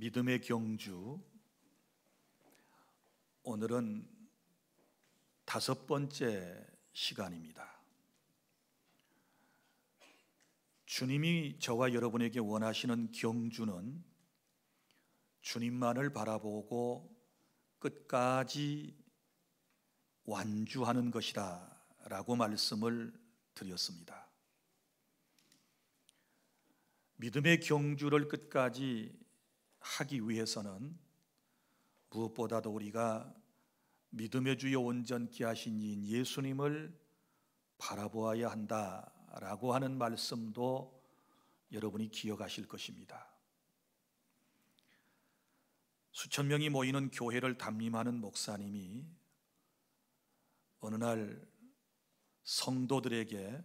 믿음의 경주, 오늘은 5번째 시간입니다. 주님이 저와 여러분에게 원하시는 경주는 주님만을 바라보고 끝까지 완주하는 것이다 라고 말씀을 드렸습니다. 믿음의 경주를 끝까지 하기 위해서는 무엇보다도 우리가 믿음의 주요 온전케 하신 이인 예수님을 바라보아야 한다라고 하는 말씀도 여러분이 기억하실 것입니다. 수천 명이 모이는 교회를 담임하는 목사님이 어느 날 성도들에게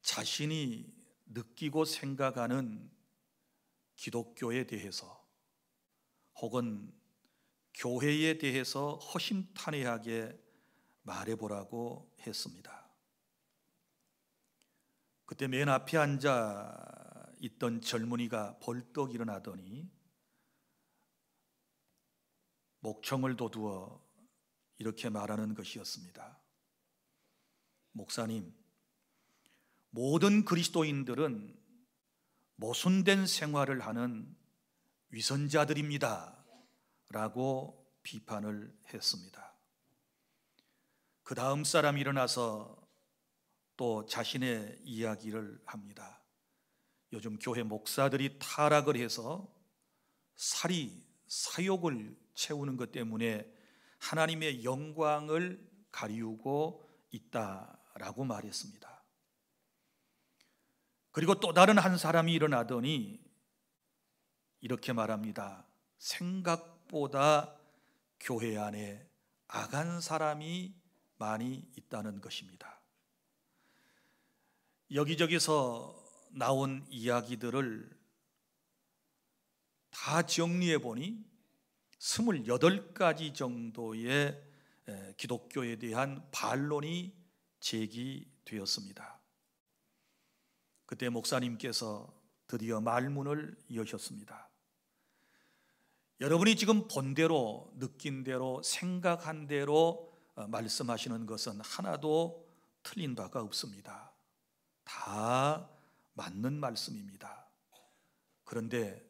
자신이 느끼고 생각하는 기독교에 대해서 혹은 교회에 대해서 허심탄회하게 말해보라고 했습니다. 그때 맨 앞에 앉아 있던 젊은이가 벌떡 일어나더니 목청을 돋우어 이렇게 말하는 것이었습니다. 목사님, 모든 그리스도인들은 모순된 생활을 하는 위선자들입니다 라고 비판을 했습니다. 그 다음 사람이 일어나서 또 자신의 이야기를 합니다. 요즘 교회 목사들이 타락을 해서 사욕을 채우는 것 때문에 하나님의 영광을 가리우고 있다라고 말했습니다. 그리고 또 다른 한 사람이 일어나더니 이렇게 말합니다. 생각보다 교회 안에 악한 사람이 많이 있다는 것입니다. 여기저기서 나온 이야기들을 다 정리해 보니 28가지 정도의 기독교에 대한 반론이 제기되었습니다. 그때 목사님께서 드디어 말문을 여셨습니다. 여러분이 지금 본 대로, 느낀 대로, 생각한 대로 말씀하시는 것은 하나도 틀린 바가 없습니다. 다 맞는 말씀입니다. 그런데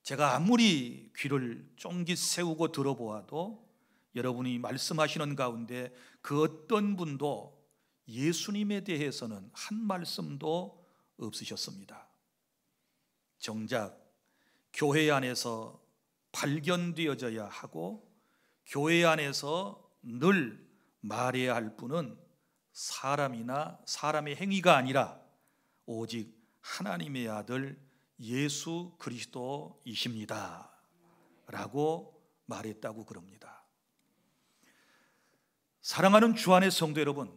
제가 아무리 귀를 쫑깃 세우고 들어보아도 여러분이 말씀하시는 가운데 그 어떤 분도 예수님에 대해서는 한 말씀도 없으셨습니다. 정작 교회 안에서 발견되어져야 하고 교회 안에서 늘 말해야 할 분은 사람의 행위가 아니라 오직 하나님의 아들 예수 그리스도이십니다 라고 말했다고 그럽니다. 사랑하는 주 안의 성도 여러분,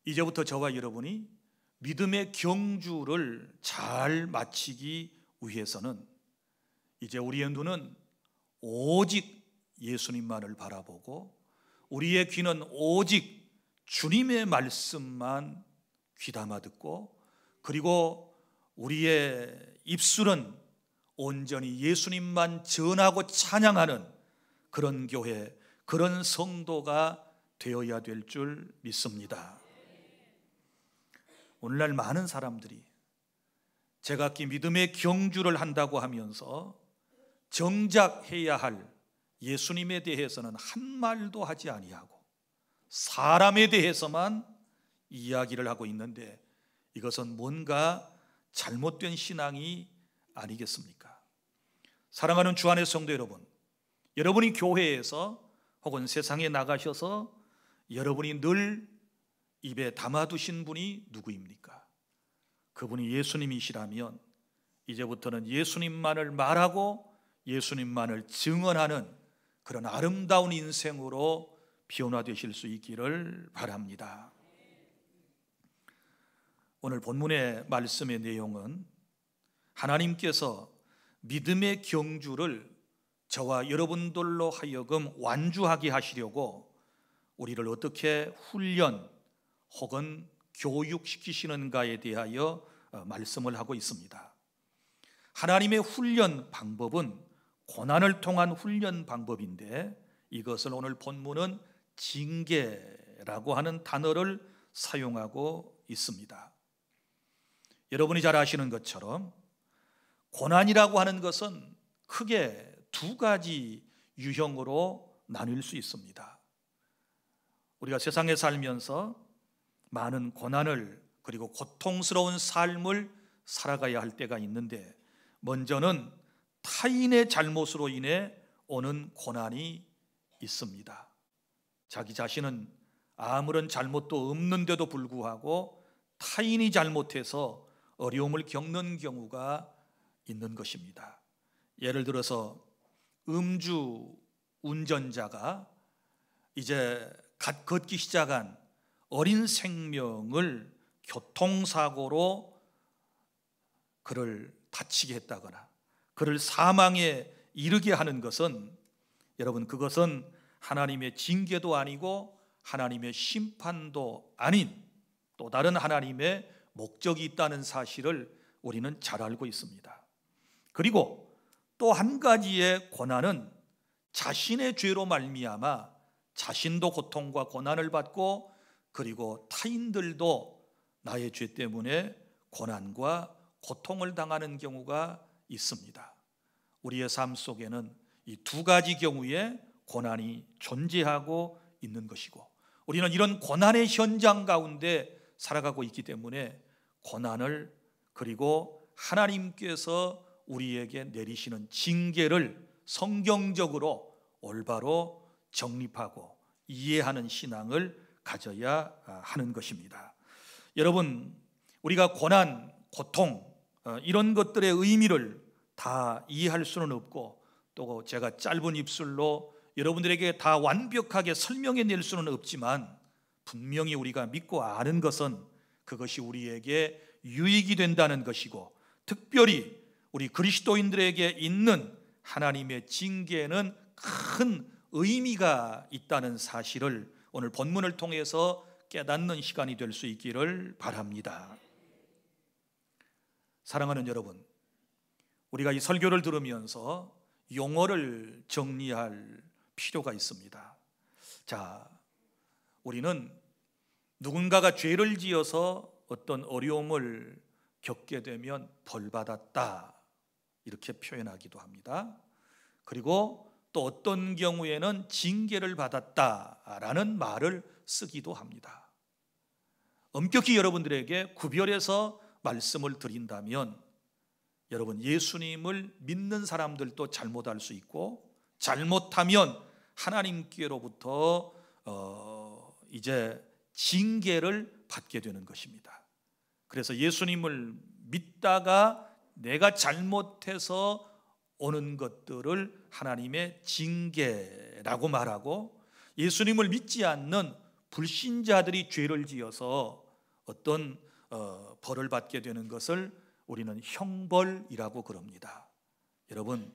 이제부터 저와 여러분이 믿음의 경주를 잘 마치기 위해서는 이제 우리의 눈은 오직 예수님만을 바라보고 우리의 귀는 오직 주님의 말씀만 귀담아 듣고 그리고 우리의 입술은 온전히 예수님만 전하고 찬양하는 그런 교회, 그런 성도가 되어야 될 줄 믿습니다. 오늘날 많은 사람들이 제각기 믿음의 경주를 한다고 하면서 정작 해야 할 예수님에 대해서는 한 말도 하지 아니하고 사람에 대해서만 이야기를 하고 있는데 이것은 뭔가 잘못된 신앙이 아니겠습니까? 사랑하는 주 안의 성도 여러분, 여러분이 교회에서 혹은 세상에 나가셔서 여러분이 늘 입에 담아두신 분이 누구입니까? 그분이 예수님이시라면 이제부터는 예수님만을 말하고 예수님만을 증언하는 그런 아름다운 인생으로 변화되실 수 있기를 바랍니다. 오늘 본문의 말씀의 내용은 하나님께서 믿음의 경주를 저와 여러분들로 하여금 완주하게 하시려고 우리를 어떻게 훈련 혹은 교육시키시는가에 대하여 말씀을 하고 있습니다. 하나님의 훈련 방법은 고난을 통한 훈련 방법인데, 이것을 오늘 본문은 징계라고 하는 단어를 사용하고 있습니다. 여러분이 잘 아시는 것처럼 고난이라고 하는 것은 크게 두 가지 유형으로 나뉠 수 있습니다. 우리가 세상에 살면서 많은 고난을, 그리고 고통스러운 삶을 살아가야 할 때가 있는데, 먼저는 타인의 잘못으로 인해 오는 고난이 있습니다. 자기 자신은 아무런 잘못도 없는데도 불구하고 타인이 잘못해서 어려움을 겪는 경우가 있는 것입니다. 예를 들어서 음주 운전자가 이제 갓 걷기 시작한 어린 생명을 교통사고로 그를 다치게 했다거나 그를 사망에 이르게 하는 것은, 여러분, 그것은 하나님의 징계도 아니고 하나님의 심판도 아닌 또 다른 하나님의 목적이 있다는 사실을 우리는 잘 알고 있습니다. 그리고 또 한 가지의 고난은 자신의 죄로 말미암아 자신도 고통과 고난을 받고, 그리고 타인들도 나의 죄 때문에 고난과 고통을 당하는 경우가 있습니다. 우리의 삶 속에는 이 두 가지 경우의 고난이 존재하고 있는 것이고, 우리는 이런 고난의 현장 가운데 살아가고 있기 때문에 고난을, 그리고 하나님께서 우리에게 내리시는 징계를 성경적으로 올바로 정립하고 이해하는 신앙을 가져야 하는 것입니다. 여러분, 우리가 고난, 고통 이런 것들의 의미를 다 이해할 수는 없고, 또 제가 짧은 입술로 여러분들에게 다 완벽하게 설명해 낼 수는 없지만, 분명히 우리가 믿고 아는 것은 그것이 우리에게 유익이 된다는 것이고, 특별히 우리 그리스도인들에게 있는 하나님의 징계는 큰 의미가 있다는 사실을 오늘 본문을 통해서 깨닫는 시간이 될 수 있기를 바랍니다. 사랑하는 여러분, 우리가 이 설교를 들으면서 용어를 정리할 필요가 있습니다. 자, 우리는 누군가가 죄를 지어서 어떤 어려움을 겪게 되면 벌받았다, 이렇게 표현하기도 합니다. 그리고 또 어떤 경우에는 징계를 받았다라는 말을 쓰기도 합니다. 엄격히 여러분들에게 구별해서 말씀을 드린다면, 여러분, 예수님을 믿는 사람들도 잘못할 수 있고, 잘못하면 하나님께로부터 이제 징계를 받게 되는 것입니다. 그래서 예수님을 믿다가 내가 잘못해서 오는 것들을 하나님의 징계라고 말하고, 예수님을 믿지 않는 불신자들이 죄를 지어서 어떤 벌을 받게 되는 것을 우리는 형벌이라고 그럽니다. 여러분,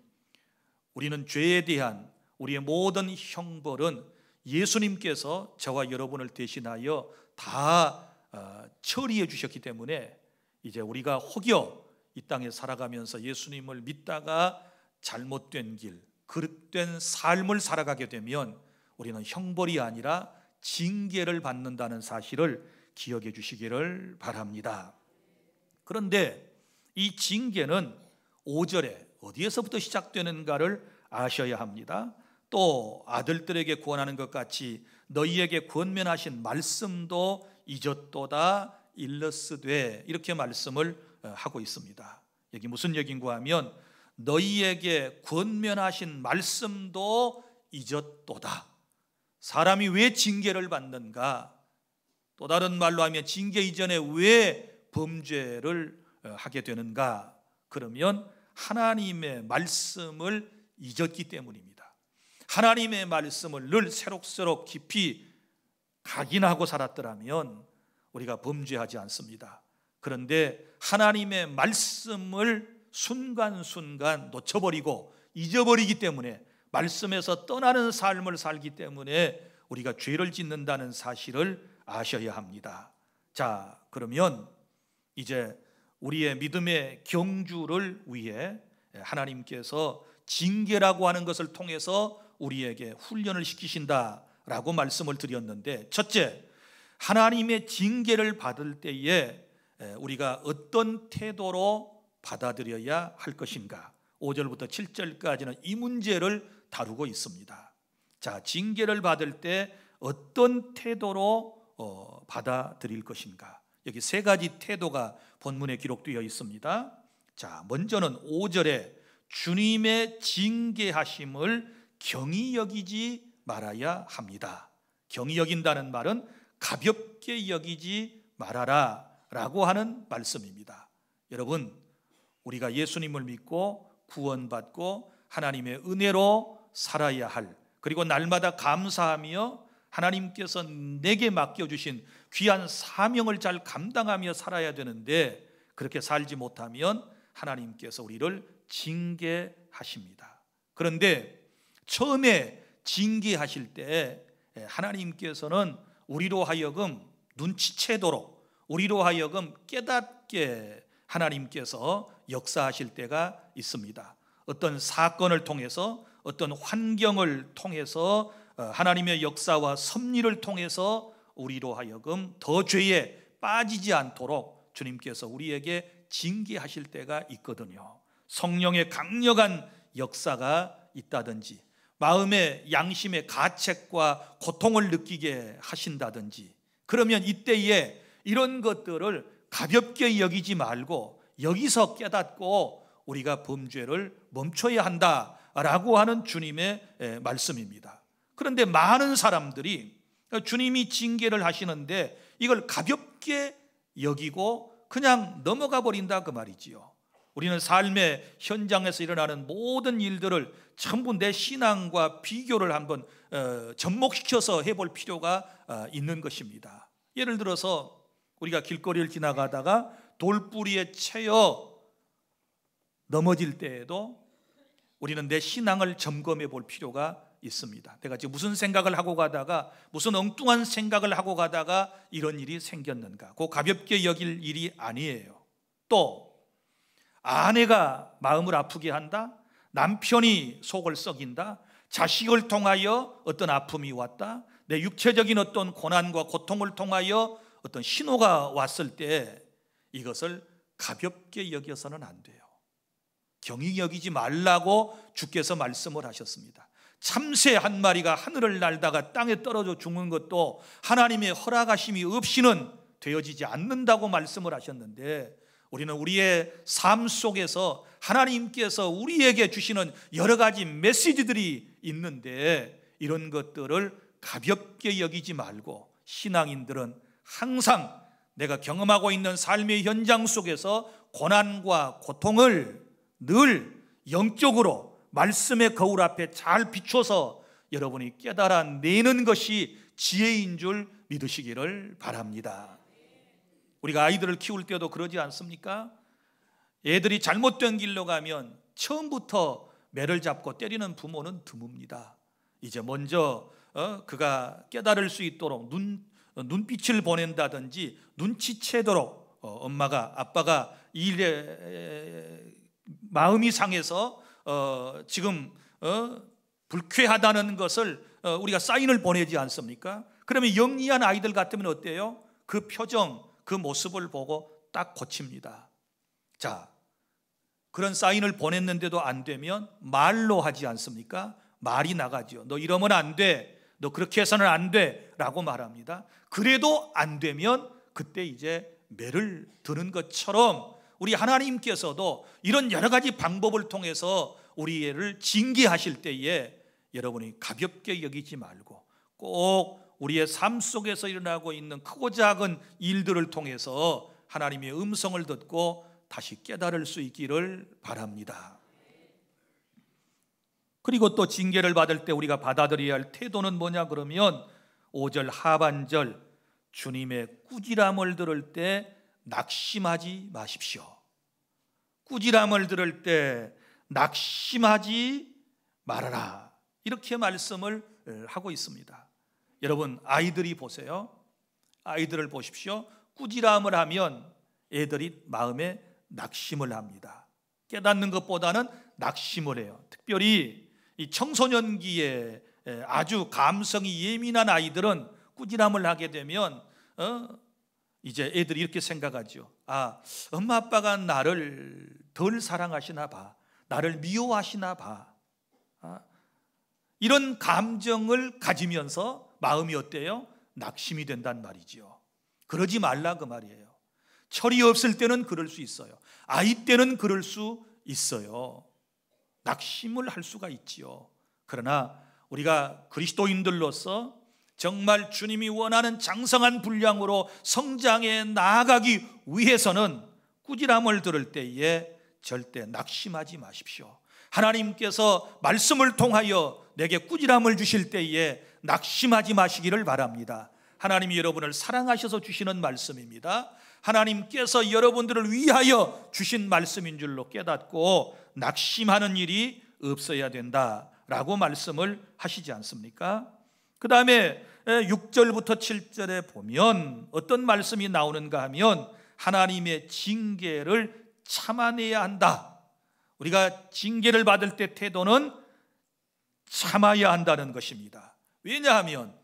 우리는 죄에 대한 우리의 모든 형벌은 예수님께서 저와 여러분을 대신하여 다 처리해 주셨기 때문에, 이제 우리가 혹여 이 땅에 살아가면서 예수님을 믿다가 잘못된 길, 그릇된 삶을 살아가게 되면 우리는 형벌이 아니라 징계를 받는다는 사실을 기억해 주시기를 바랍니다. 그런데 이 징계는 5절에 어디에서부터 시작되는가를 아셔야 합니다. 또 아들들에게 구원하는 것 같이 너희에게 권면하신 말씀도 잊었도다 일러스되, 이렇게 말씀을 하고 있습니다. 여기 무슨 얘기인가 하면, 너희에게 권면하신 말씀도 잊었도다. 사람이 왜 징계를 받는가? 또 다른 말로 하면 징계 이전에 왜 범죄를 하게 되는가? 그러면 하나님의 말씀을 잊었기 때문입니다. 하나님의 말씀을 늘 새록새록 깊이 각인하고 살았더라면 우리가 범죄하지 않습니다. 그런데 하나님의 말씀을 순간순간 놓쳐버리고 잊어버리기 때문에, 말씀에서 떠나는 삶을 살기 때문에 우리가 죄를 짓는다는 사실을 아셔야 합니다. 자, 그러면 이제 우리의 믿음의 경주를 위해 하나님께서 징계라고 하는 것을 통해서 우리에게 훈련을 시키신다라고 말씀을 드렸는데, 첫째, 하나님의 징계를 받을 때에 우리가 어떤 태도로 받아들여야 할 것인가, 5절부터 7절까지는 이 문제를 다루고 있습니다. 자, 징계를 받을 때 어떤 태도로 받아들일 것인가, 여기 세 가지 태도가 본문에 기록되어 있습니다. 자, 먼저는 5절에 주님의 징계하심을 경히 여기지 말아야 합니다. 경히 여긴다는 말은 가볍게 여기지 말아라 라고 하는 말씀입니다. 여러분, 우리가 예수님을 믿고 구원받고 하나님의 은혜로 살아야 할, 그리고 날마다 감사하며 하나님께서 내게 맡겨주신 귀한 사명을 잘 감당하며 살아야 되는데, 그렇게 살지 못하면 하나님께서 우리를 징계하십니다. 그런데 처음에 징계하실 때 하나님께서는 우리로 하여금 눈치채도록, 우리로 하여금 깨닫게 하나님께서 역사하실 때가 있습니다. 어떤 사건을 통해서, 어떤 환경을 통해서, 하나님의 역사와 섭리를 통해서 우리로 하여금 더 죄에 빠지지 않도록 주님께서 우리에게 징계하실 때가 있거든요. 성령의 강력한 역사가 있다든지, 마음의 양심의 가책과 고통을 느끼게 하신다든지, 그러면 이때에 이런 것들을 가볍게 여기지 말고 여기서 깨닫고 우리가 범죄를 멈춰야 한다라고 하는 주님의 말씀입니다. 그런데 많은 사람들이 주님이 징계를 하시는데 이걸 가볍게 여기고 그냥 넘어가 버린다, 그 말이지요. 우리는 삶의 현장에서 일어나는 모든 일들을 전부 내 신앙과 비교를 한번 접목시켜서 해볼 필요가 있는 것입니다. 예를 들어서 우리가 길거리를 지나가다가 돌뿌리에 채여 넘어질 때에도 우리는 내 신앙을 점검해 볼 필요가 있습니다. 내가 지금 무슨 생각을 하고 가다가, 무슨 엉뚱한 생각을 하고 가다가 이런 일이 생겼는가, 그 가볍게 여길 일이 아니에요. 또 아내가 마음을 아프게 한다, 남편이 속을 썩인다, 자식을 통하여 어떤 아픔이 왔다, 내 육체적인 어떤 고난과 고통을 통하여 어떤 신호가 왔을 때 이것을 가볍게 여겨서는 안 돼요. 경히 여기지 말라고 주께서 말씀을 하셨습니다. 참새 한 마리가 하늘을 날다가 땅에 떨어져 죽는 것도 하나님의 허락하심이 없이는 되어지지 않는다고 말씀을 하셨는데, 우리는 우리의 삶 속에서 하나님께서 우리에게 주시는 여러 가지 메시지들이 있는데, 이런 것들을 가볍게 여기지 말고 신앙인들은 항상 내가 경험하고 있는 삶의 현장 속에서 고난과 고통을 늘 영적으로 말씀의 거울 앞에 잘 비춰서 여러분이 깨달아내는 것이 지혜인 줄 믿으시기를 바랍니다. 우리가 아이들을 키울 때도 그러지 않습니까? 애들이 잘못된 길로 가면 처음부터 매를 잡고 때리는 부모는 드뭅니다. 이제 먼저 그가 깨달을 수 있도록 눈빛을 보낸다든지 눈치채도록 엄마가, 아빠가 이 일에 마음이 상해서 지금 불쾌하다는 것을 우리가 사인을 보내지 않습니까? 그러면 영리한 아이들 같으면 어때요? 그 표정, 그 모습을 보고 딱 고칩니다. 자, 그런 사인을 보냈는데도 안 되면 말로 하지 않습니까? 말이 나가죠. 너 이러면 안 돼, 너 그렇게 해서는 안 돼 라고 말합니다. 그래도 안 되면 그때 이제 매를 드는 것처럼 우리 하나님께서도 이런 여러 가지 방법을 통해서 우리를 징계하실 때에 여러분이 가볍게 여기지 말고 꼭 우리의 삶 속에서 일어나고 있는 크고 작은 일들을 통해서 하나님의 음성을 듣고 다시 깨달을 수 있기를 바랍니다. 그리고 또 징계를 받을 때 우리가 받아들여야 할 태도는 뭐냐 그러면 5절 하반절, 주님의 꾸지람을 들을 때 낙심하지 마십시오. 꾸지람을 들을 때 낙심하지 말아라, 이렇게 말씀을 하고 있습니다. 여러분, 아이들이 보세요. 아이들을 보십시오. 꾸지람을 하면 애들이 마음에 낙심을 합니다. 깨닫는 것보다는 낙심을 해요. 특별히 이 청소년기에 아주 감성이 예민한 아이들은 꾸지람을 하게 되면 이제 애들이 이렇게 생각하죠. 엄마 아빠가 나를 덜 사랑하시나 봐, 나를 미워하시나 봐. 이런 감정을 가지면서 마음이 어때요? 낙심이 된단 말이죠. 그러지 말라 그 말이에요. 철이 없을 때는 그럴 수 있어요. 아이 때는 그럴 수 있어요. 낙심을 할 수가 있지요. 그러나 우리가 그리스도인들로서 정말 주님이 원하는 장성한 분량으로 성장해 나아가기 위해서는 꾸지람을 들을 때에 절대 낙심하지 마십시오. 하나님께서 말씀을 통하여 내게 꾸지람을 주실 때에 낙심하지 마시기를 바랍니다. 하나님이 여러분을 사랑하셔서 주시는 말씀입니다. 하나님께서 여러분들을 위하여 주신 말씀인 줄로 깨닫고 낙심하는 일이 없어야 된다라고 말씀을 하시지 않습니까? 그 다음에 6절부터 7절에 보면 어떤 말씀이 나오는가 하면 하나님의 징계를 참아내야 한다. 우리가 징계를 받을 때 태도는 참아야 한다는 것입니다. 왜냐하면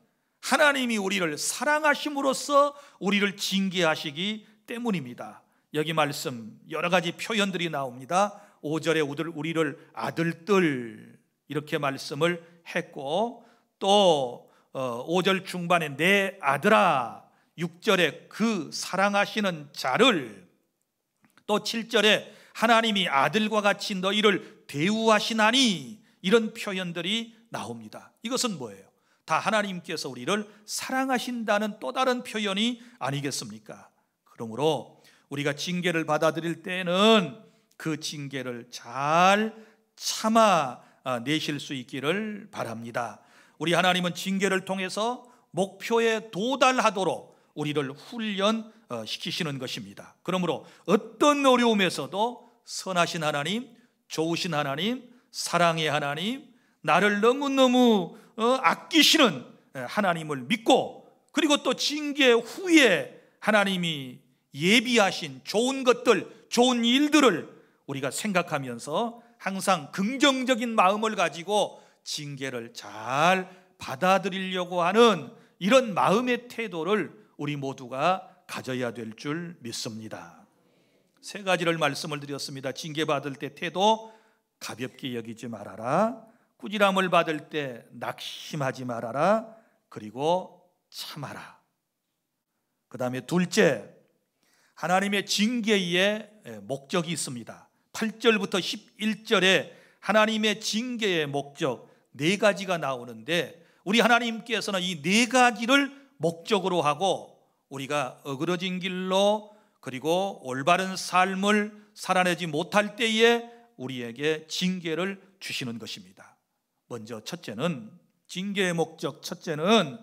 하나님이 우리를 사랑하심으로써 우리를 징계하시기 때문입니다. 여기 말씀 여러 가지 표현들이 나옵니다. 5절에 우리를 아들들 이렇게 말씀을 했고, 또 5절 중반에 내 아들아, 6절에 그 사랑하시는 자를, 또 7절에 하나님이 아들과 같이 너희를 대우하시나니, 이런 표현들이 나옵니다. 이것은 뭐예요? 다 하나님께서 우리를 사랑하신다는 또 다른 표현이 아니겠습니까? 그러므로 우리가 징계를 받아들일 때는 그 징계를 잘 참아내실 수 있기를 바랍니다. 우리 하나님은 징계를 통해서 목표에 도달하도록 우리를 훈련시키시는 것입니다. 그러므로 어떤 어려움에서도 선하신 하나님, 좋으신 하나님, 사랑의 하나님, 나를 너무너무 아끼시는 하나님을 믿고, 그리고 또 징계 후에 하나님이 예비하신 좋은 것들, 좋은 일들을 우리가 생각하면서 항상 긍정적인 마음을 가지고 징계를 잘 받아들이려고 하는 이런 마음의 태도를 우리 모두가 가져야 될 줄 믿습니다. 세 가지를 말씀을 드렸습니다. 징계받을 때 태도 가볍게 여기지 말아라, 꾸지람을 받을 때 낙심하지 말아라, 그리고 참아라. 그 다음에 둘째, 하나님의 징계의 목적이 있습니다. 8절부터 11절에 하나님의 징계의 목적 네 가지가 나오는데, 우리 하나님께서는 이 네 가지를 목적으로 하고 우리가 어그러진 길로, 그리고 올바른 삶을 살아내지 못할 때에 우리에게 징계를 주시는 것입니다. 먼저 첫째는, 징계의 목적 첫째는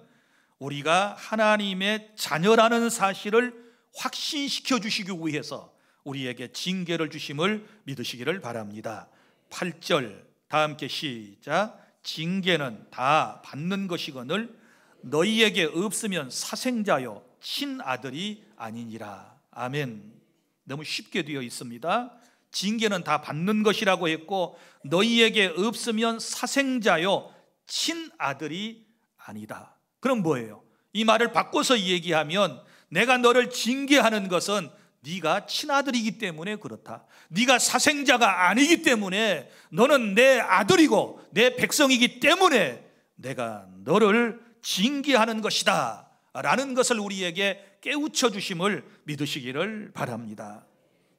우리가 하나님의 자녀라는 사실을 확신시켜 주시기 위해서 우리에게 징계를 주심을 믿으시기를 바랍니다. 8절 다 함께 시작. 징계는 다 받는 것이거늘 너희에게 없으면 사생자요 친아들이 아니니라. 아멘. 너무 쉽게 되어 있습니다. 징계는 다 받는 것이라고 했고, 너희에게 없으면 사생자요 친아들이 아니다. 그럼 뭐예요? 이 말을 바꿔서 얘기하면, 내가 너를 징계하는 것은 네가 친아들이기 때문에 그렇다. 네가 사생자가 아니기 때문에, 너는 내 아들이고 내 백성이기 때문에 내가 너를 징계하는 것이다 라는 것을 우리에게 깨우쳐 주심을 믿으시기를 바랍니다.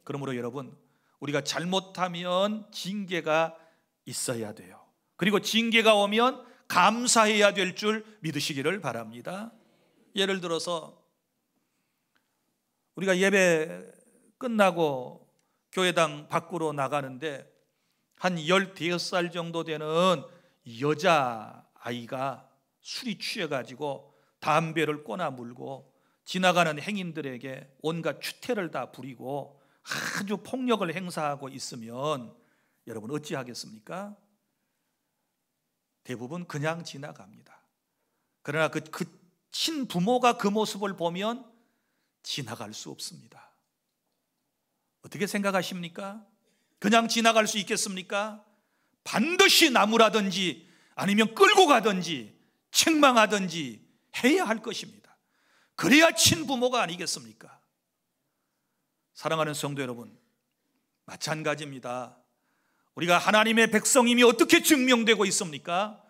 그러므로 여러분, 우리가 잘못하면 징계가 있어야 돼요. 그리고 징계가 오면 감사해야 될 줄 믿으시기를 바랍니다. 예를 들어서 우리가 예배 끝나고 교회당 밖으로 나가는데 한 15살 정도 되는 여자아이가 술이 취해가지고 담배를 꼬나 물고 지나가는 행인들에게 온갖 추태를 다 부리고 아주 폭력을 행사하고 있으면 여러분 어찌하겠습니까? 대부분 그냥 지나갑니다. 그러나 그 친부모가 그 모습을 보면 지나갈 수 없습니다. 어떻게 생각하십니까? 그냥 지나갈 수 있겠습니까? 반드시 나무라든지 아니면 끌고 가든지 책망하든지 해야 할 것입니다. 그래야 친부모가 아니겠습니까? 사랑하는 성도 여러분, 마찬가지입니다. 우리가 하나님의 백성임이 어떻게 증명되고 있습니까?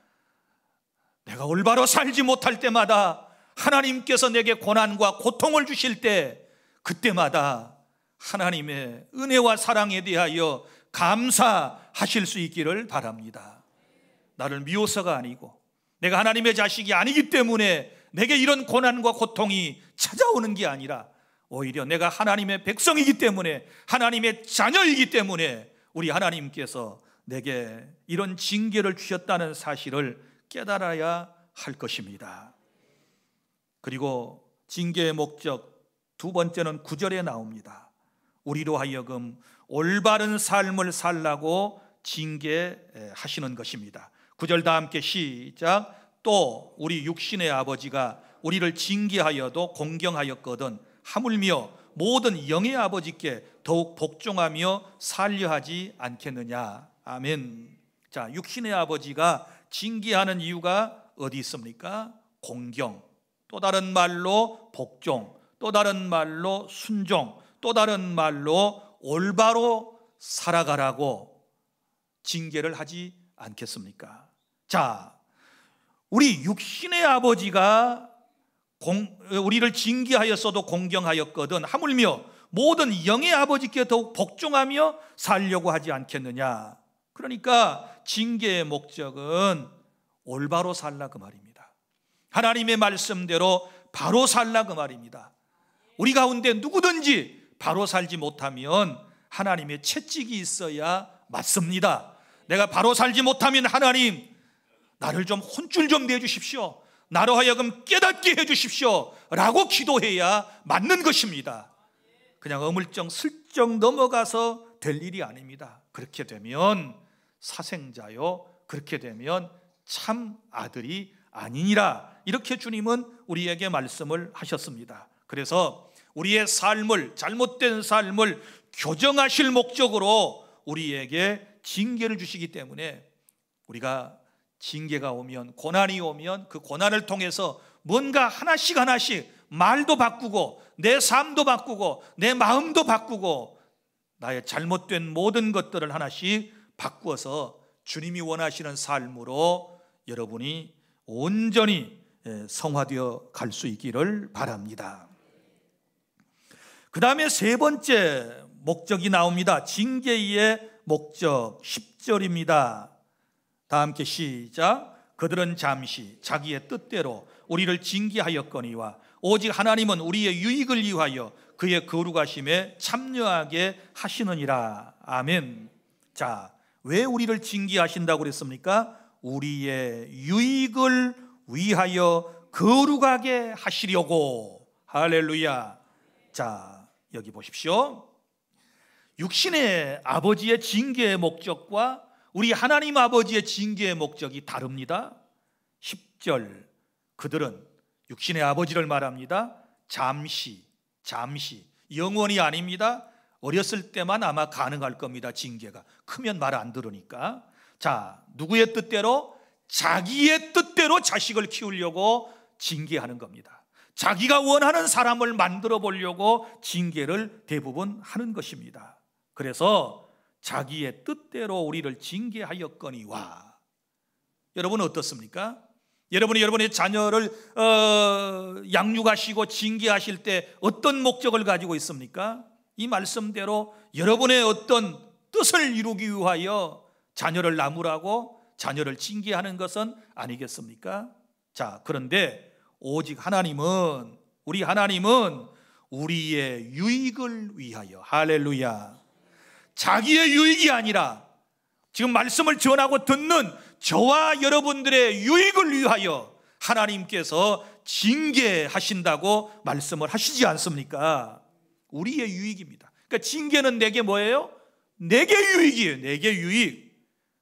내가 올바로 살지 못할 때마다 하나님께서 내게 고난과 고통을 주실 때 그때마다 하나님의 은혜와 사랑에 대하여 감사하실 수 있기를 바랍니다. 나를 미워서가 아니고 내가 하나님의 자식이 아니기 때문에 내게 이런 고난과 고통이 찾아오는 게 아니라 오히려 내가 하나님의 백성이기 때문에, 하나님의 자녀이기 때문에 우리 하나님께서 내게 이런 징계를 주셨다는 사실을 깨달아야 할 것입니다. 그리고 징계의 목적 두 번째는 9절에 나옵니다. 우리로 하여금 올바른 삶을 살라고 징계하시는 것입니다. 9절 다 함께 시작. 또 우리 육신의 아버지가 우리를 징계하여도 공경하였거든 하물며 모든 영의 아버지께 더욱 복종하며 살려하지 않겠느냐. 아멘. 자, 육신의 아버지가 징계하는 이유가 어디 있습니까? 공경, 또 다른 말로 복종, 또 다른 말로 순종, 또 다른 말로 올바로 살아가라고 징계를 하지 않겠습니까? 자, 우리 육신의 아버지가 우리를 징계하였어도 공경하였거든 하물며 모든 영의 아버지께 더욱 복종하며 살려고 하지 않겠느냐. 그러니까 징계의 목적은 올바로 살라 그 말입니다. 하나님의 말씀대로 바로 살라 그 말입니다. 우리 가운데 누구든지 바로 살지 못하면 하나님의 채찍이 있어야 맞습니다. 내가 바로 살지 못하면 하나님 나를 좀 혼쭐 좀 내주십시오, 나로 하여금 깨닫게 해주십시오 라고 기도해야 맞는 것입니다. 그냥 어물쩍 슬쩍 넘어가서 될 일이 아닙니다. 그렇게 되면 사생자요, 그렇게 되면 참 아들이 아니니라, 이렇게 주님은 우리에게 말씀을 하셨습니다. 그래서 우리의 삶을, 잘못된 삶을 교정하실 목적으로 우리에게 징계를 주시기 때문에 우리가 징계가 오면, 고난이 오면 그 고난을 통해서 뭔가 하나씩 하나씩 말도 바꾸고 내 삶도 바꾸고 내 마음도 바꾸고 나의 잘못된 모든 것들을 하나씩 바꾸어서 주님이 원하시는 삶으로 여러분이 온전히 성화되어 갈 수 있기를 바랍니다. 그 다음에 세 번째 목적이 나옵니다. 징계의 목적 10절입니다. 다 함께 시작. 그들은 잠시 자기의 뜻대로 우리를 징계하였거니와 오직 하나님은 우리의 유익을 위하여 그의 거룩하심에 참여하게 하시느니라. 아멘. 자, 왜 우리를 징계하신다고 그랬습니까? 우리의 유익을 위하여 거룩하게 하시려고. 할렐루야. 자, 여기 보십시오. 육신의 아버지의 징계의 목적과 우리 하나님 아버지의 징계의 목적이 다릅니다. 10절, 그들은 육신의 아버지를 말합니다. 잠시, 영원히 아닙니다. 어렸을 때만 아마 가능할 겁니다. 징계가 크면 말 안 들으니까. 자, 누구의 뜻대로? 자기의 뜻대로 자식을 키우려고 징계하는 겁니다. 자기가 원하는 사람을 만들어 보려고 징계를 대부분 하는 것입니다. 그래서 자기의 뜻대로 우리를 징계하였거니와. 여러분 어떻습니까? 여러분이 여러분의 자녀를 양육하시고 징계하실 때 어떤 목적을 가지고 있습니까? 이 말씀대로 여러분의 어떤 뜻을 이루기 위하여 자녀를 나무라고 자녀를 징계하는 것은 아니겠습니까? 자, 그런데 오직 하나님은, 우리 하나님은 우리의 유익을 위하여, 할렐루야, 자기의 유익이 아니라 지금 말씀을 전하고 듣는 저와 여러분들의 유익을 위하여 하나님께서 징계하신다고 말씀을 하시지 않습니까? 우리의 유익입니다. 그러니까 징계는 내게 뭐예요? 내게 유익이에요. 내게 유익.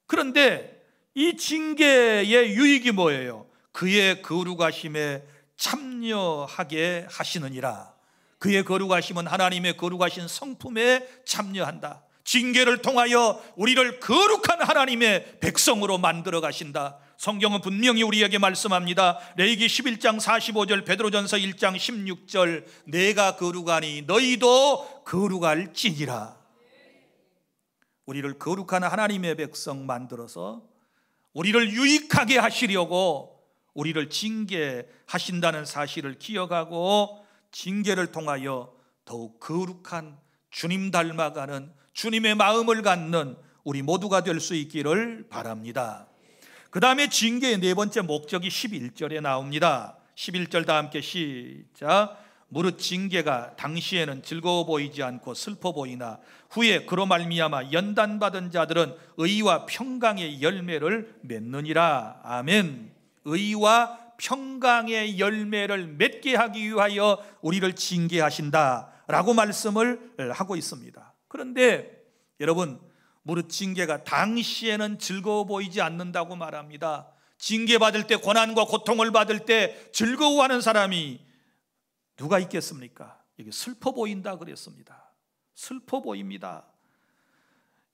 그런데 이 징계의 유익이 뭐예요? 그의 거룩하심에 참여하게 하시느니라. 그의 거룩하심은 하나님의 거룩하신 성품에 참여한다. 징계를 통하여 우리를 거룩한 하나님의 백성으로 만들어 가신다. 성경은 분명히 우리에게 말씀합니다. 레위기 11장 45절, 베드로전서 1장 16절, 내가 거룩하니 너희도 거룩할지니라. 우리를 거룩한 하나님의 백성 만들어서 우리를 유익하게 하시려고 우리를 징계하신다는 사실을 기억하고 징계를 통하여 더욱 거룩한 주님 닮아가는 주님의 마음을 갖는 우리 모두가 될 수 있기를 바랍니다. 그 다음에 징계의 네 번째 목적이 11절에 나옵니다. 11절 다 함께 시작. 무릇 징계가 당시에는 즐거워 보이지 않고 슬퍼 보이나 후에 그로 말미암아 연단받은 자들은 의와 평강의 열매를 맺느니라. 아멘. 의와 평강의 열매를 맺게 하기 위하여 우리를 징계하신다라고 말씀을 하고 있습니다. 그런데 여러분, 무릇 징계가 당시에는 즐거워 보이지 않는다고 말합니다. 징계받을 때, 고난과 고통을 받을 때 즐거워하는 사람이 누가 있겠습니까? 이게 슬퍼 보인다 그랬습니다. 슬퍼 보입니다.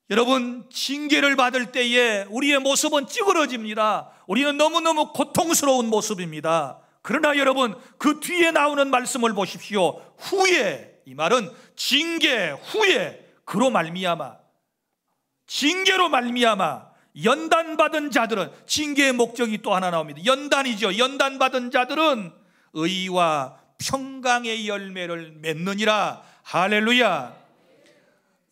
여러분, 징계를 받을 때에 우리의 모습은 찌그러집니다. 우리는 너무너무 고통스러운 모습입니다. 그러나 여러분, 그 뒤에 나오는 말씀을 보십시오. 후에, 이 말은 징계 후에 그로 말미암아, 징계로 말미암아 연단받은 자들은, 징계의 목적이 또 하나 나옵니다. 연단이죠. 연단받은 자들은 의와 평강의 열매를 맺느니라. 할렐루야.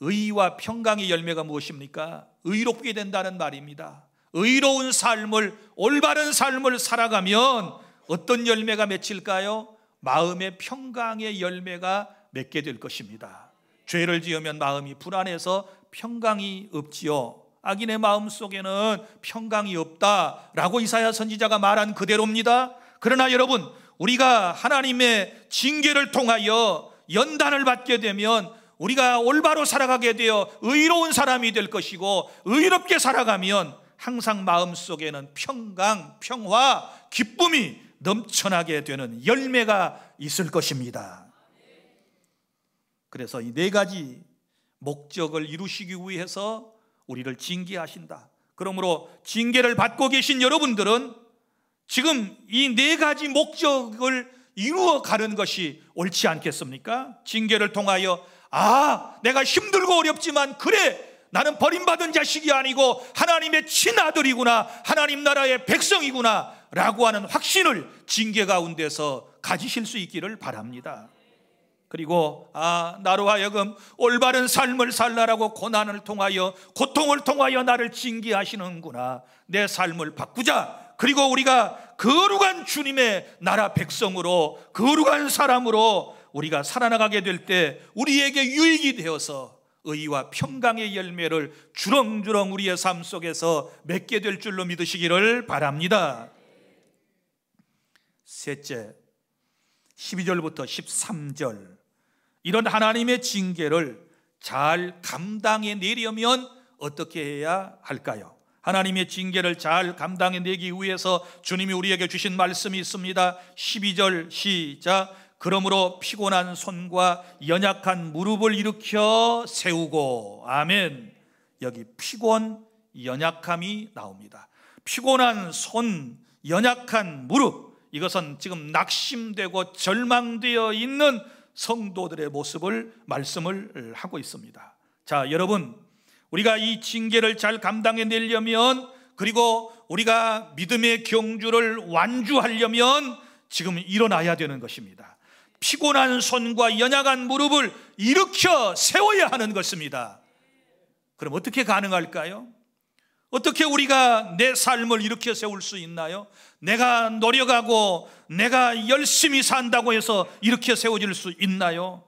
의와 평강의 열매가 무엇입니까? 의롭게 된다는 말입니다. 의로운 삶을, 올바른 삶을 살아가면 어떤 열매가 맺힐까요? 마음의 평강의 열매가 맺게 될 것입니다. 죄를 지으면 마음이 불안해서 평강이 없지요. 악인의 마음 속에는 평강이 없다라고 이사야 선지자가 말한 그대로입니다. 그러나 여러분, 우리가 하나님의 징계를 통하여 연단을 받게 되면 우리가 올바로 살아가게 되어 의로운 사람이 될 것이고, 의롭게 살아가면 항상 마음속에는 평강, 평화, 기쁨이 넘쳐나게 되는 열매가 있을 것입니다. 그래서 이 네 가지 목적을 이루시기 위해서 우리를 징계하신다. 그러므로 징계를 받고 계신 여러분들은 지금 이 네 가지 목적을 이루어 가는 것이 옳지 않겠습니까? 징계를 통하여 내가 힘들고 어렵지만 그래, 나는 버림받은 자식이 아니고 하나님의 친아들이구나, 하나님 나라의 백성이구나 라고 하는 확신을 징계 가운데서 가지실 수 있기를 바랍니다. 그리고 나로 하여금 올바른 삶을 살라라고 고난을 통하여, 고통을 통하여 나를 징계하시는구나, 내 삶을 바꾸자. 그리고 우리가 거룩한 주님의 나라 백성으로, 거룩한 사람으로 우리가 살아나가게 될 때 우리에게 유익이 되어서 의와 평강의 열매를 주렁주렁 우리의 삶 속에서 맺게 될 줄로 믿으시기를 바랍니다. 셋째, 12절부터 13절, 이런 하나님의 징계를 잘 감당해 내려면 어떻게 해야 할까요? 하나님의 징계를 잘 감당해 내기 위해서 주님이 우리에게 주신 말씀이 있습니다. 12절 시작. 그러므로 피곤한 손과 연약한 무릎을 일으켜 세우고. 아멘. 여기 피곤, 연약함이 나옵니다. 피곤한 손, 연약한 무릎, 이것은 지금 낙심되고 절망되어 있는 성도들의 모습을 말씀을 하고 있습니다. 자, 여러분, 우리가 이 징계를 잘 감당해 내려면, 그리고 우리가 믿음의 경주를 완주하려면 지금 일어나야 되는 것입니다. 피곤한 손과 연약한 무릎을 일으켜 세워야 하는 것입니다. 그럼 어떻게 가능할까요? 어떻게 우리가 내 삶을 일으켜 세울 수 있나요? 내가 노력하고 내가 열심히 산다고 해서 일으켜 세워질 수 있나요?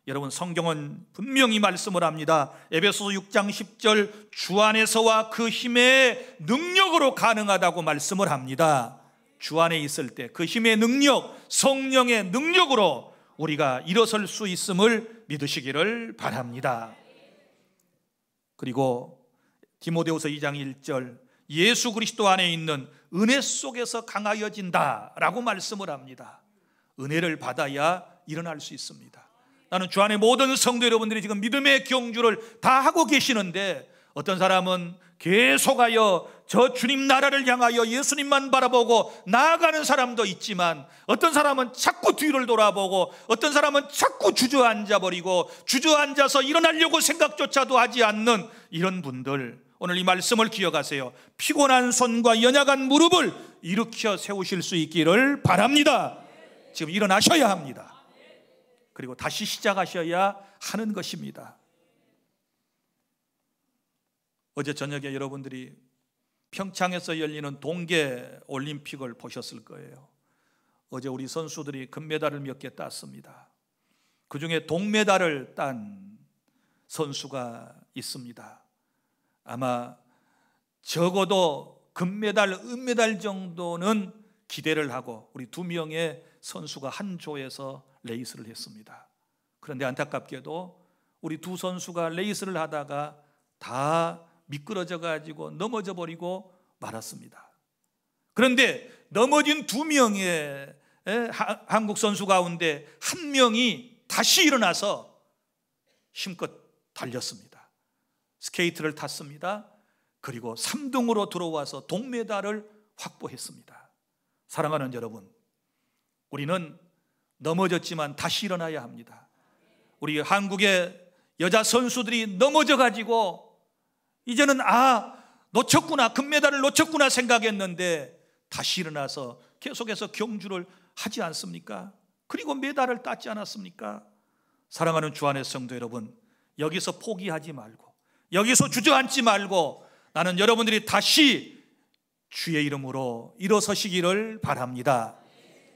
여러분, 성경은 분명히 말씀을 합니다. 에베소서 6장 10절, 주 안에서와 그 힘의 능력으로 가능하다고 말씀을 합니다. 주 안에 있을 때 그 힘의 능력, 성령의 능력으로 우리가 일어설 수 있음을 믿으시기를 바랍니다. 그리고 디모데후서 2장 1절, 예수 그리스도 안에 있는 은혜 속에서 강하여진다 라고 말씀을 합니다. 은혜를 받아야 일어날 수 있습니다. 나는 주 안에 모든 성도 여러분들이 지금 믿음의 경주를 다 하고 계시는데, 어떤 사람은 계속하여 저 주님 나라를 향하여 예수님만 바라보고 나아가는 사람도 있지만, 어떤 사람은 자꾸 뒤를 돌아보고, 어떤 사람은 자꾸 주저앉아 버리고 주저앉아서 일어나려고 생각조차도 하지 않는 이런 분들, 오늘 이 말씀을 기억하세요. 피곤한 손과 연약한 무릎을 일으켜 세우실 수 있기를 바랍니다. 지금 일어나셔야 합니다. 그리고 다시 시작하셔야 하는 것입니다. 어제 저녁에 여러분들이 평창에서 열리는 동계 올림픽을 보셨을 거예요. 어제 우리 선수들이 금메달을 몇 개 땄습니다. 그 중에 동메달을 딴 선수가 있습니다. 아마 적어도 금메달, 은메달 정도는 기대를 하고 우리 2명의 선수가 한 조에서 레이스를 했습니다. 그런데 안타깝게도 우리 2 선수가 레이스를 하다가 다 미끄러져 가지고 넘어져 버리고 말았습니다. 그런데 넘어진 2명의 한국 선수 가운데 1명이 다시 일어나서 힘껏 달렸습니다. 스케이트를 탔습니다. 그리고 3등으로 들어와서 동메달을 확보했습니다. 사랑하는 여러분, 우리는 넘어졌지만 다시 일어나야 합니다. 우리 한국의 여자 선수들이 넘어져 가지고 이제는 놓쳤구나, 금메달을 놓쳤구나 생각했는데 다시 일어나서 계속해서 경주를 하지 않습니까? 그리고 메달을 땄지 않았습니까? 사랑하는 주 안의 성도 여러분, 여기서 포기하지 말고, 여기서 주저앉지 말고, 나는 여러분들이 다시 주의 이름으로 일어서시기를 바랍니다.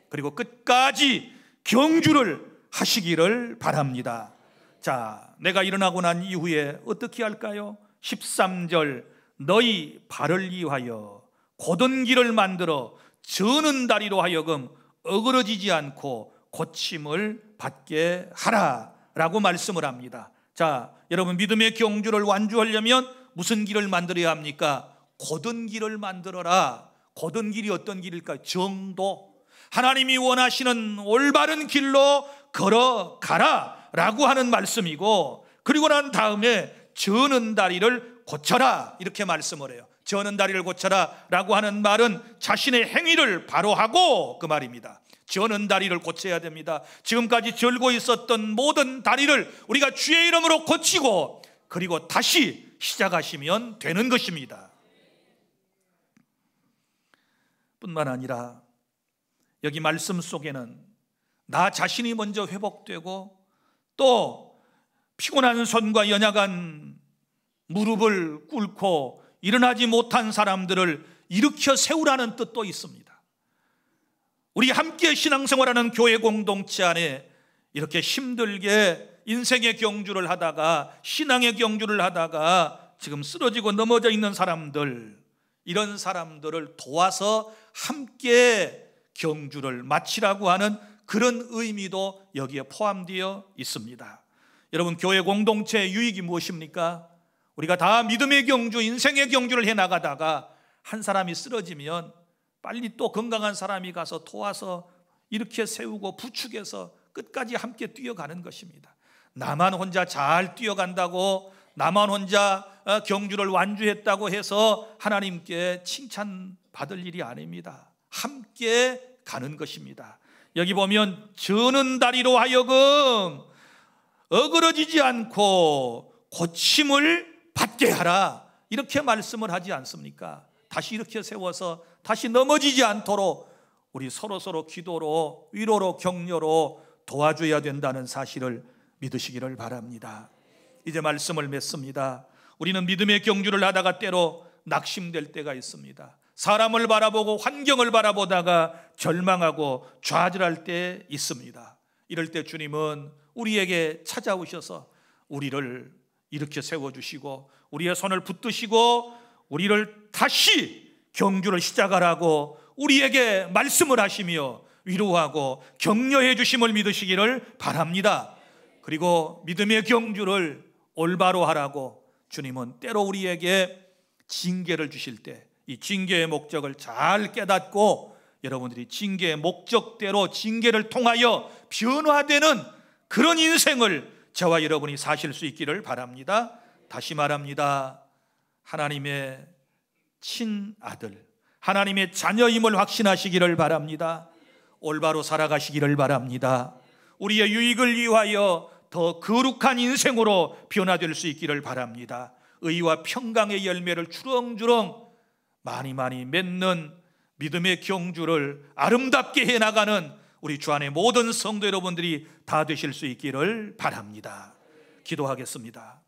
그리고 끝까지 경주를 하시기를 바랍니다. 자, 내가 일어나고 난 이후에 어떻게 할까요? 13절, 너희 발을 이하여 곧은 길을 만들어 저는 다리로 하여금 어그러지지 않고 고침을 받게 하라 라고 말씀을 합니다. 자, 여러분, 믿음의 경주를 완주하려면 무슨 길을 만들어야 합니까? 곧은 길을 만들어라. 곧은 길이 어떤 길일까요? 정도, 하나님이 원하시는 올바른 길로 걸어가라 라고 하는 말씀이고, 그리고 난 다음에 저는 다리를 고쳐라 이렇게 말씀을 해요. 저는 다리를 고쳐라 라고 하는 말은 자신의 행위를 바로 하고 그 말입니다. 저는 다리를 고쳐야 됩니다. 지금까지 절고 있었던 모든 다리를 우리가 주의 이름으로 고치고 그리고 다시 시작하시면 되는 것입니다. 뿐만 아니라 여기 말씀 속에는 나 자신이 먼저 회복되고 또 피곤한 손과 연약한 무릎을 꿇고 일어나지 못한 사람들을 일으켜 세우라는 뜻도 있습니다. 우리 함께 신앙생활하는 교회 공동체 안에 이렇게 힘들게 인생의 경주를 하다가, 신앙의 경주를 하다가 지금 쓰러지고 넘어져 있는 사람들, 이런 사람들을 도와서 함께 경주를 마치라고 하는 그런 의미도 여기에 포함되어 있습니다. 여러분, 교회 공동체의 유익이 무엇입니까? 우리가 다 믿음의 경주, 인생의 경주를 해나가다가 한 사람이 쓰러지면 빨리 또 건강한 사람이 가서 도와서 이렇게 세우고 부축해서 끝까지 함께 뛰어가는 것입니다. 나만 혼자 잘 뛰어간다고, 나만 혼자 경주를 완주했다고 해서 하나님께 칭찬받을 일이 아닙니다. 함께 가는 것입니다. 여기 보면 저는 다리로 하여금 어그러지지 않고 고침을 받게 하라 이렇게 말씀을 하지 않습니까? 다시 이렇게 세워서 다시 넘어지지 않도록 우리 서로 기도로, 위로로, 격려로 도와줘야 된다는 사실을 믿으시기를 바랍니다. 이제 말씀을 맺습니다. 우리는 믿음의 경주를 하다가 때로 낙심될 때가 있습니다. 사람을 바라보고 환경을 바라보다가 절망하고 좌절할 때 있습니다. 이럴 때 주님은 우리에게 찾아오셔서 우리를 일으켜 세워주시고 우리의 손을 붙드시고 우리를 다시 경주를 시작하라고 우리에게 말씀을 하시며 위로하고 격려해 주심을 믿으시기를 바랍니다. 그리고 믿음의 경주를 올바로 하라고 주님은 때로 우리에게 징계를 주실 때 이 징계의 목적을 잘 깨닫고 여러분들이 징계의 목적대로 징계를 통하여 변화되는 그런 인생을 저와 여러분이 사실 수 있기를 바랍니다. 다시 말합니다. 하나님의 친아들, 하나님의 자녀임을 확신하시기를 바랍니다. 올바로 살아가시기를 바랍니다. 우리의 유익을 위하여 더 거룩한 인생으로 변화될 수 있기를 바랍니다. 의와 평강의 열매를 주렁주렁 많이 맺는 믿음의 경주를 아름답게 해나가는 우리 주 안의 모든 성도 여러분들이 다 되실 수 있기를 바랍니다. 기도하겠습니다.